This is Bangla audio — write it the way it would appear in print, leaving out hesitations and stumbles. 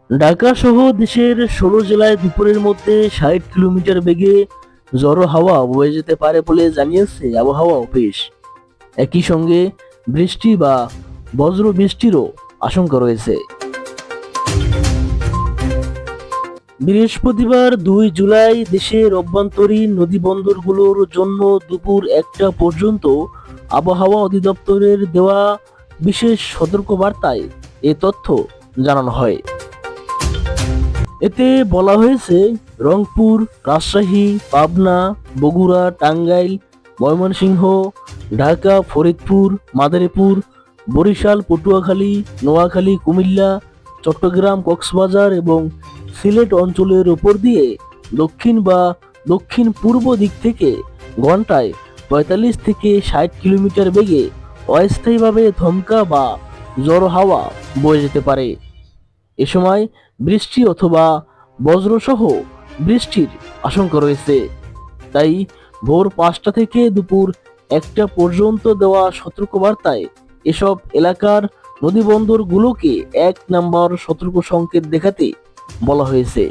ঢাকা সহ দেশের ১৬ জেলায় দুপুরের মধ্যে ৬০ কিলোমিটার বেগে ঝড়ো হাওয়া বয়ে যেতে পারে বলে জানিয়েছে আবহাওয়া অফিস। একই সঙ্গে বৃষ্টি বা বজ্র বৃষ্টিরও আশঙ্কা রয়েছে। বৃহস্পতিবার ২ জুলাই দেশের অভ্যন্তরীণ নদীবন্দরগুলোর জন্য দুপুর ১টা পর্যন্ত আবহাওয়া অধিদপ্তরের দেওয়া বিশেষ সতর্কবার্তায় এ তথ্য জানানো হয়। এতে বলা হয়েছে, রংপুর, রাজশাহী, পাবনা, বগুড়া, টাঙ্গাইল, ময়মনসিংহ, ঢাকা, ফরিদপুর, মাদারীপুর, বরিশাল, পটুয়াখালী, নোয়াখালী, কুমিল্লা, চট্টগ্রাম, কক্সবাজার এবং সিলেট অঞ্চলের উপর দিয়ে দক্ষিণ বা দক্ষিণ পূর্ব দিক থেকে ঘন্টায় ৪৫ থেকে ৬০ কিলোমিটার বেগে অস্থায়ীভাবে ধমকা বা ঝড়ো হাওয়া বয়ে যেতে পারে। এ সময় বৃষ্টি অথবা বজ্রসহ বৃষ্টির আশঙ্কা রয়েছে। তাই ভোর ৫টা থেকে দুপুর ১টা পর্যন্ত দেওয়া সতর্কবার্তায় এসব এলাকার নদীবন্দরগুলোকে ১ নম্বর সতর্ক সংকেত দেখাতে বলা হয়েছে।